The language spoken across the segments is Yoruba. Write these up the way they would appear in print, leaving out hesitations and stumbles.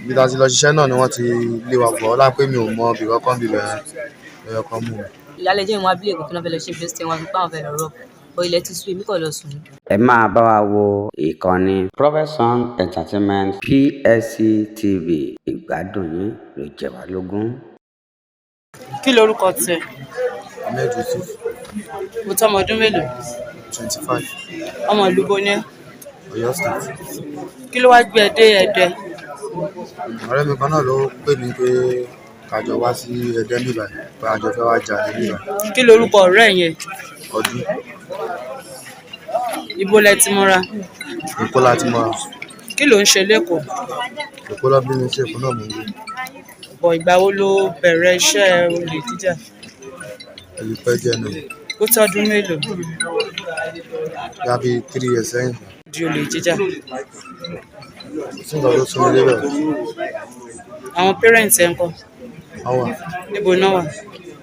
bí ta ti lọ ṣiṣẹ́ náà ni wọ́n ti lé wa bọ̀ ọ́lá pé mi ò mọ ibì kankan bíbẹ̀ ẹ̀yọ kan mú mi. ìyálẹ̀ jẹ́ ìwọ̀n abílẹ̀ èkó kí wọ́n fẹ́ lọ ṣe bí ó ṣe wọn pé àwọn fẹ́ lọ rọ̀ bọ́ ilẹ̀ ti sú èmi kọ̀ lọ sùn. ẹ máa bá wa wo ìkànnì Profession Entertainment PSC TV ìgbádùn yín ló jẹ wá lógún. Kí lorúkọ tiẹ̀? Ahmed Yusuf. Mo tọ́mọ ọdún mélòó? 25. Ọmọ ìlú bo ni ẹ́? Ọ̀yọ́ State. Kí ló wá gbé ẹ dé Ẹdẹ? ọ̀rẹ́ mi kan náà ló pè mí pé kájọ wá sí Ẹdẹ níbà pé àjọ fẹ́ wá jà níbà. Kí lorúkọ ọ̀rẹ́ yẹn? Ọdún. Ibo lẹ ti mọ́ra? Èkó láti mọ́ra. Kí ló ń ṣe lÉkòó? Èkó lọ bí mi sí Èkó náà mò ń gbé. Bọ̀ ìgbà wo ló bẹ̀rẹ̀ iṣẹ́ olè jíjà? Èyí pẹ́ díẹ̀ náà. Ó tọ́dún mélòó? Bí 3 years sẹ́yìn. Di olè jíjà. Sí nǹkan tó sún mi lébẹ̀. Àwọn parents ẹ̀ ń kọ́? Wọ́n wà. Níbo náà wà?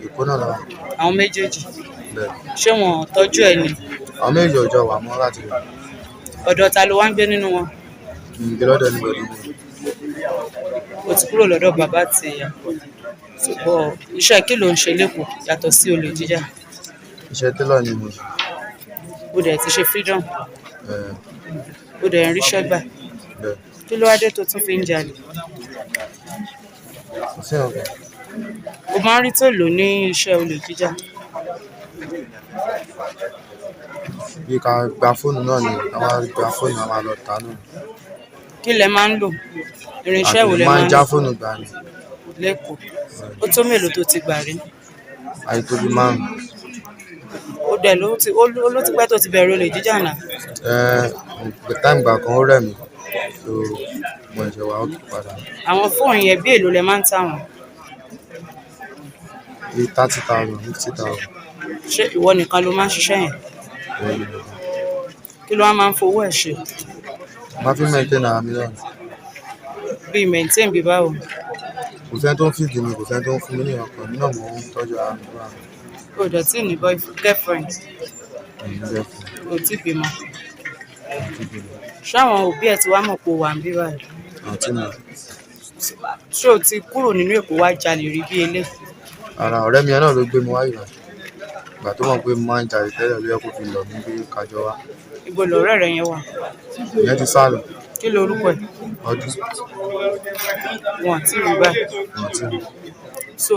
Èkó náà làwọn. Àwọn méjèèjì. Bẹ́ẹ̀. Ṣé wọn tọ́jú ẹ ni? Àwọn méjì ọjọ́ wà mọ́ láti rẹ̀. Ọ̀dọ̀ ta ló wá ń gbé nínú wọn? Ìgbé lọ́dọ̀ ní bọ̀dọ̀ mi. O ti kúrò lọ́dọ̀ bàbá àti ìyá. Ṣùgbọ́n iṣẹ́ kí ló ń ṣe lÉkòó yàtọ̀ sí olè jíjà? Iṣẹ́ télọ̀ ni mo ṣe. O dẹ̀ ti ṣe freedom. Bẹ́ẹ̀. O dẹ̀ ń ríṣẹ́ gbà. Bẹ́ẹ̀. Kí ló wá dé tó tún fi ń jalè? Kò sí nǹkan. O máa ń rí tó lò ní iṣẹ́ olè jíjà. Bí ká gba fóònù náà ni a máa gba fóònù a máa lọ tà náà. Kí lẹ máa ń lò? Irinṣẹ́ wo lẹ máa máa ń ń já lò fóònù gbà ni. lÉkòó? Ó tó mélòó tó ti gbà rí? Àyè tó bí márùn. Ó dẹ̀ ló ti pẹ́ tó ti bẹ̀rẹ̀ olè jíjà náà. Táìmù gbà kan ó rẹ̀ mí so mo ẹ̀ṣẹ̀ wà ókè padà. Àwọn fóònù yẹn bí èlò lẹ máa ń tà wọ́n? Bí 30,000 50,000. Ṣé ìwọ nìkan ló máa ń ṣiṣẹ́ yẹn? Kí ló wá máa ń fowó ẹ̀ ṣe? Máa fi maintain ara mi náà. Bíi maintain bí báwo? Kò sẹ́ni tó ń fìdí mi kò sẹ́ni tó ń fún mi ní ọkàn mi náà mò ń tọ́jú ara mi bára mi. O dẹ̀ tí ní girlfriend? O ti bímọ? Ṣé àwọn òbí ẹ̀ ti wá mọ̀ pé o wà ń bí báyìí? Àǹtí mi. Ṣé o ti kúrò nínú Èkó wá jalè rí bí eléyìí? Ara ọ̀rẹ́ mi yẹn náà ló gbé mi wá ìgbà. Ìgbà tó mọ̀ pé mo máa ń jalè tẹ́lẹ̀ ló yẹ kó fi lọ̀ mí pé kájọ wá. Ibo lọ̀rẹ́ rẹ yẹn wà? Ìyẹn ti sá lọ. Kí lorúkọ ẹ̀? Ọdún. Wọn àti rí báyìí. Àǹtí mi. So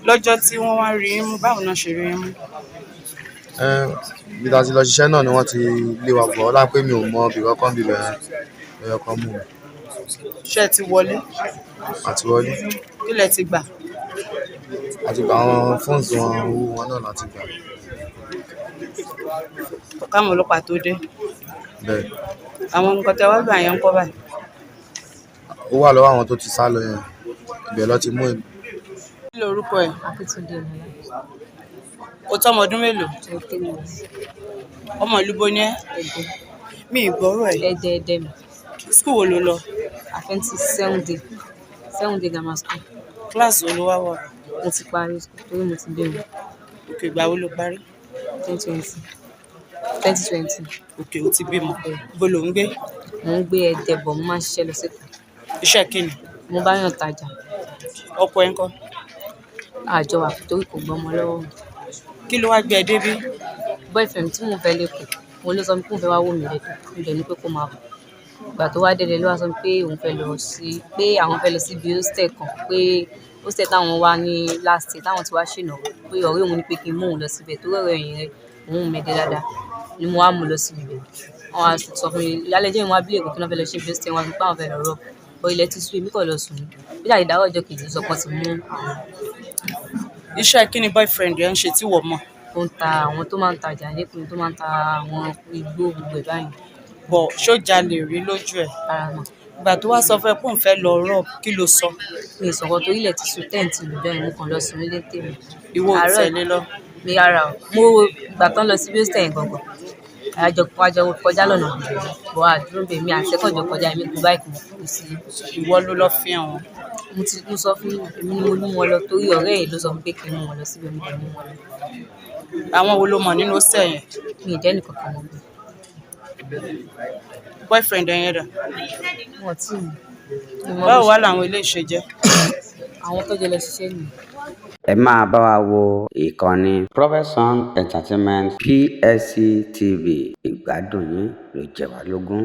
lọ́jọ́ tí wọ́n wá rí yín mú, báwo náà ṣe rí yín mú? Bí ta ti lọ ṣiṣẹ́ náà ni wọ́n ti lé wa bọ̀ ọ́lá pé mi ò mọ ibì kankan bíbẹ̀ ẹ̀yọ kan mú mi. Ṣé ẹ ti wọlé? Àti wọlé. Kí lẹ ti gbà? Àti gba àwọn fóònù wọn owó wọn náà láti gbà. Káwọn ọlọ́pàá tó dé. Bẹ́ẹ̀. Àwọn nǹkan tẹ wá gbà yẹn ń kọ́ báyìí. Ó wà lọ́wọ́ àwọn tó ti sá lọ yẹn. Ibẹ̀ lọ ti mú èmi. Kí lorúkọ ẹ̀? Akíntúndé ni O tọ́mọ ọdún mélòó? 23 Ọmọ ìlú bo ni ẹ́? Ẹdẹ. Mi ì gbọ́rọ̀ ẹ̀. Ẹdẹ mi. Skúù wo ló lọ? Àfẹ́ntì 7 day grammar school. Kíláàsì wo ló wá wọ̀? Mo ti parí torí mo ti bẹ̀rẹ̀ Òkè ìgbà wo ló parí? 2020. Òkè o ti bímọ. Ibo lò ń gbé? Mo ń gbé Ẹdẹ bọ̀ mo máa ń ṣiṣẹ́ lọ s'Èkó. Iṣẹ́ kí ni? Mo bá yàn tajà. Ọkọ ẹ̀ ń kọ́? Àjọ wà torí kò gbọ́mọ lọ́wọ́ mi. Kí ló wá gbé ẹ débí? Boyfriend tí mo fẹ́ lÉkòó mo ló sọ pé òun fẹ́ wá wò mí lẹ́kọ̀ọ́ mo dẹ̀ ní pé kó máa bọ̀. Ìgbà tó wá délé ló wá sọ pé òun fẹ́ lọ pé àwọn fẹ́ lọ síbi hostel kan pé hostel táwọn wá ní last year táwọn ti wá ṣènáwó pé ọ̀rẹ́ òun ní pé kí n mú òun lọ síbẹ̀ tó rọ̀rọ̀ ẹ̀yìn rẹ̀ òun mẹ́ẹ̀dẹ́ dáadáa ni mo wá mú lọ síbi ibẹ̀. Wọ́n wá sọ fún mi ìyálẹ̀ jẹ́ ìwọ̀n abílẹ̀ èkó kí wọ́n fẹ́ lọ ṣe bí hostel wọn pé àwọn fẹ́ lọ rọ̀ bọ́ ilẹ̀ ti sú èmi kọ̀ lọ sùn bí láì dáwọ́ ọjọ́ kejì sọ pé ti mú àwọn. Iṣẹ́ kí ni boyfriend ẹ ń ṣe tí wọ́n mọ̀? Ó ń ta àwọn tó máa ń tajà lẹ́kùn tó máa ń ta àwọn igbó gbogbo ẹ̀ báyìí. Bọ̀ ṣó jalè rí lójú ẹ̀? Ara mọ̀. Ìgbà tó wá sọ fún ẹ pé òun fẹ́ lọ rọ̀ kí ló sọ? Mi ì sọ̀rọ̀ torí ilẹ̀ ti sú tẹ́ǹtì lùjọ́ yẹn mo kàn lọ sùn nílé tèmi. Ìwọ ò tẹ̀lé lọ? Mi ara o mo ìgbà tán lọ sí bí hostel yẹn gangan àjọ kọjá lọ́nà bọ̀ àdúró bèmí mi àṣẹkọ̀jọ kọjá èmi kú báyìí kò sí. Ìwọ ló lọ fi hàn wọ́n? Mo sọ fún èmi ni mo mú wọn lọ torí ọ̀rẹ́ ẹ̀ ló sọ pé kí n mú wọn lọ síbẹ̀ mi kò mú wọn lọ. Àwọn wo ló mọ̀ nínú hostel yẹn? Mi ì dẹ́nì kankan mọ̀. Boyfriend ẹ yẹn dà? Wọ́n tí mi. ìmọ̀ bó Báwo ṣe wá làwọn ilé ìṣe jẹ́? àwọn tó jẹ lọ ṣiṣẹ́ nìyẹn. ẹ máa bá wa wo ìkànnì Profession Entertainment PSC TV ìgbádùn yín ló jẹ wá lógún.